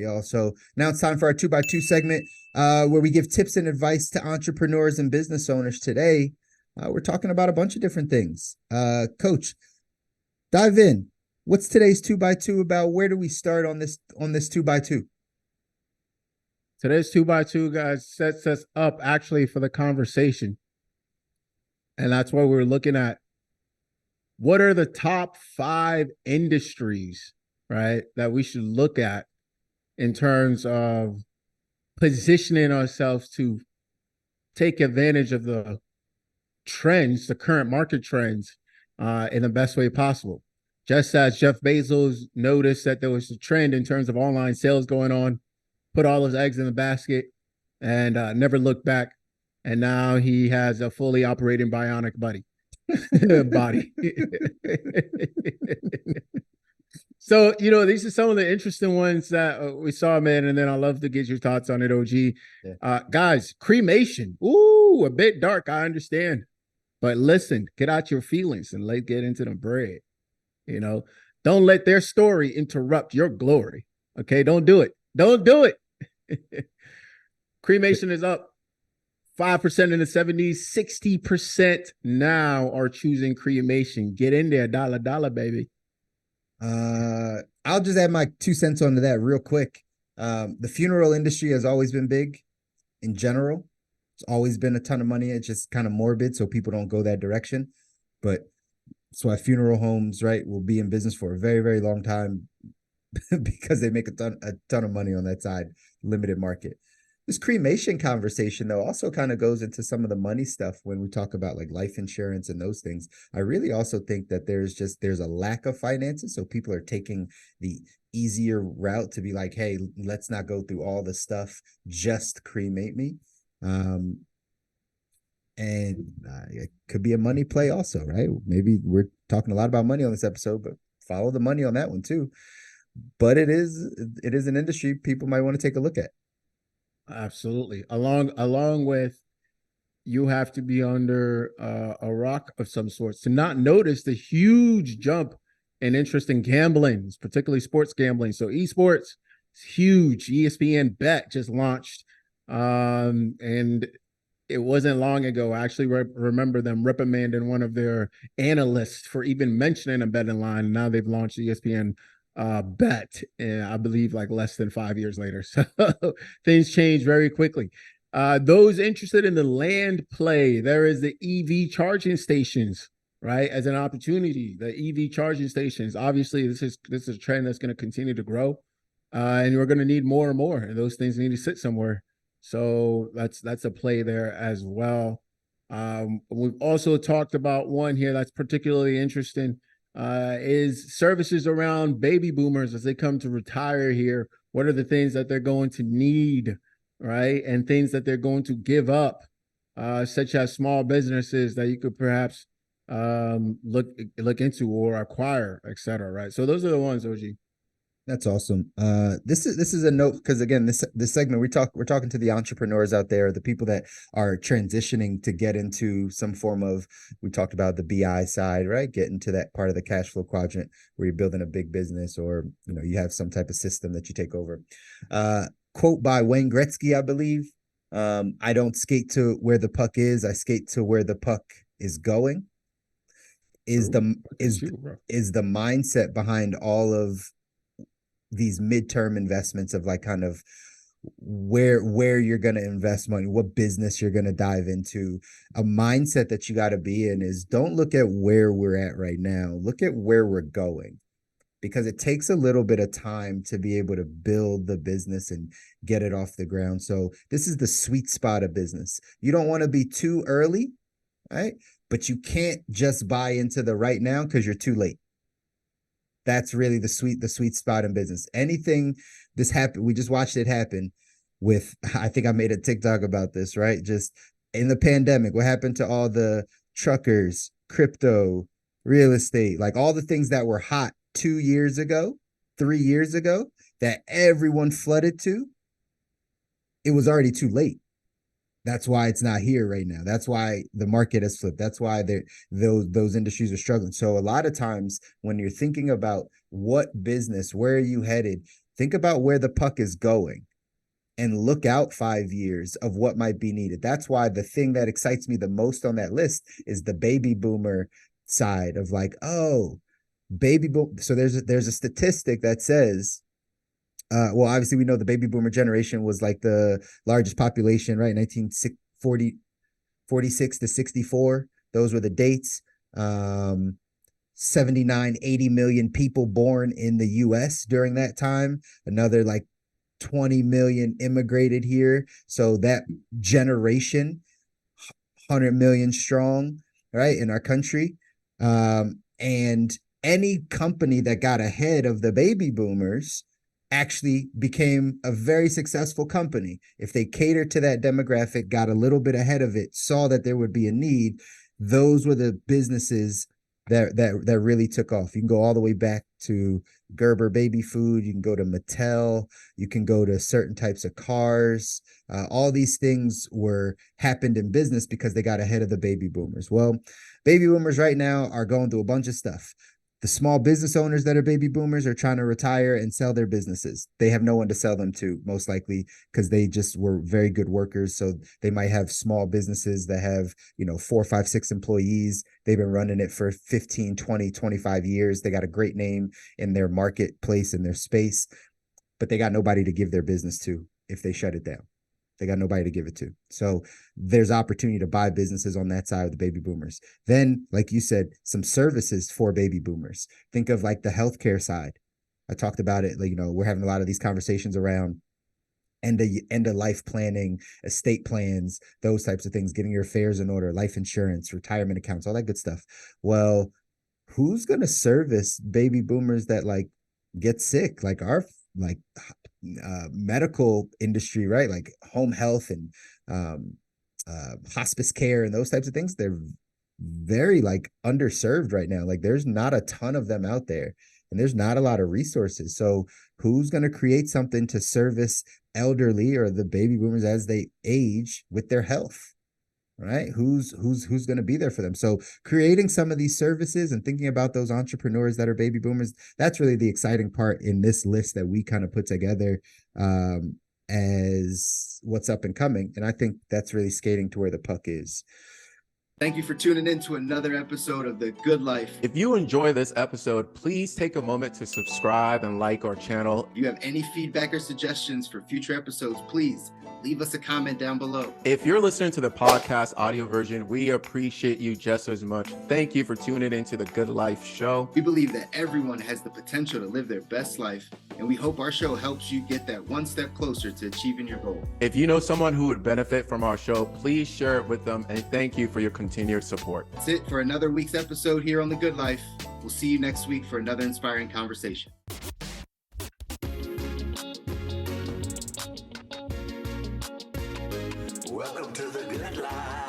Y'all. So now it's time for our 2x2 segment, where we give tips and advice to entrepreneurs and business owners. Today, we're talking about a bunch of different things. Coach, dive in. What's today's 2x2 about? Where do we start on this 2x2? Today's 2x2, guys, sets us up actually for the conversation. And that's what we're looking at. What are the top 5 industries, right, that we should look at in terms of positioning ourselves to take advantage of the trends, the current market trends, in the best way possible? Just as Jeff Bezos noticed that there was a trend in terms of online sales going on, put all his eggs in the basket, and never looked back. And now he has a fully operating bionic body. So, these are some of the interesting ones that we saw, man. And then I'd love to get your thoughts on it, OG. Yeah. Guys, cremation. Ooh, a bit dark, I understand. But listen, get out your feelings and let's get into the bread. Don't let their story interrupt your glory. Okay, don't do it. Don't do it. Cremation is up 5% in the 70s, 60% now are choosing cremation. Get in there, dollar, baby. I'll just add my 2 cents onto that real quick. The funeral industry has always been big in general. It's always been a ton of money. It's just kind of morbid, so people don't go that direction. But that's why funeral homes, right, will be in business for a very, very long time because they make a ton of money on that side, limited market. This cremation conversation, though, also kind of goes into some of the money stuff when we talk about like life insurance and those things. I really also think that there's a lack of finances. So people are taking the easier route to be like, hey, let's not go through all the stuff, just cremate me. And it could be a money play also, right? Maybe we're talking a lot about money on this episode, but follow the money on that one too. But it is an industry people might want to take a look at. Absolutely. Along with, you have to be under a rock of some sorts to not notice the huge jump in interest in gambling, particularly sports gambling. So esports is huge. ESPN Bet just launched, and it wasn't long ago. I actually remember them reprimanding one of their analysts for even mentioning a betting line. And now they've launched ESPN Bet, and I believe like less than 5 years later. So things change very quickly. Those interested in the land play, there is the EV charging stations, right, as an opportunity. The EV charging stations, obviously, this is a trend that's going to continue to grow, and we're going to need more and more. And those things need to sit somewhere. So that's a play there as well. We've also talked about one here that's particularly interesting, is services around baby boomers as they come to retire here. What are the things that they're going to need, right? And things that they're going to give up, such as small businesses that you could perhaps look into or acquire, et cetera, right? So those are the ones, OG. That's awesome. This is a note because again, this segment we're talking to the entrepreneurs out there, the people that are transitioning to get into some form of, we talked about the BI side, right? Get into that part of the cash flow quadrant where you're building a big business or you have some type of system that you take over. Quote by Wayne Gretzky, I believe. I don't skate to where the puck is, I skate to where the puck is going. Is the mindset behind all of these midterm investments of like kind of where you're going to invest money, what business you're going to dive into. A mindset that you got to be in is don't look at where we're at right now. Look at where we're going, because it takes a little bit of time to be able to build the business and get it off the ground. So this is the sweet spot of business. You don't want to be too early, right? But you can't just buy into the right now because you're too late. That's really the sweet spot in business. Anything this happened, we just watched it happen with, I think I made a TikTok about this, right? Just in the pandemic, what happened to all the truckers, crypto, real estate, like all the things that were hot 2 years ago, 3 years ago, that everyone flooded to, it was already too late. That's why it's not here right now. That's why the market has flipped. That's why those industries are struggling. So a lot of times when you're thinking about what business, where are you headed, think about where the puck is going and look out 5 years of what might be needed. That's why the thing that excites me the most on that list is the baby boomer side of like, oh, baby boom. So there's a statistic that says, well, obviously we know the baby boomer generation was like the largest population, right? 1940, 46 to 64. Those were the dates. 79, 80 million people born in the US during that time. Another like 20 million immigrated here. So that generation, 100 million strong, right, in our country. And any company that got ahead of the baby boomers actually became a very successful company. If they catered to that demographic, got a little bit ahead of it, saw that there would be a need, those were the businesses that really took off. You can go all the way back to Gerber baby food. You can go to Mattel. You can go to certain types of cars. All these things happened in business because they got ahead of the baby boomers. Well, baby boomers right now are going through a bunch of stuff. The small business owners that are baby boomers are trying to retire and sell their businesses. They have no one to sell them to, most likely, because they just were very good workers. So they might have small businesses that have, 4, 5, 6 employees. They've been running it for 15, 20, 25 years. They got a great name in their marketplace, in their space, but they got nobody to give their business to if they shut it down. They got nobody to give it to. So there's opportunity to buy businesses on that side of the baby boomers. Then, like you said, some services for baby boomers. Think of like the healthcare side. I talked about it. Like, we're having a lot of these conversations around end of life planning, estate plans, those types of things, getting your affairs in order, life insurance, retirement accounts, all that good stuff. Well, who's going to service baby boomers that like get sick? Like our medical industry, right? Like home health and hospice care and those types of things. They're very like underserved right now. Like there's not a ton of them out there and there's not a lot of resources. So who's going to create something to service elderly or the baby boomers as they age with their health? Right? Who's going to be there for them? So creating some of these services and thinking about those entrepreneurs that are baby boomers, that's really the exciting part in this list that we kind of put together as what's up and coming. And I think that's really skating to where the puck is. Thank you for tuning in to another episode of The Good Life. If you enjoy this episode, please take a moment to subscribe and like our channel. If you have any feedback or suggestions for future episodes, please leave us a comment down below. If you're listening to the podcast audio version, we appreciate you just as much. Thank you for tuning into The Good Life Show. We believe that everyone has the potential to live their best life, and we hope our show helps you get that one step closer to achieving your goal. If you know someone who would benefit from our show, please share it with them, and thank you for your continued support. That's it for another week's episode here on The Good Life. We'll see you next week for another inspiring conversation. Welcome to The Good Life.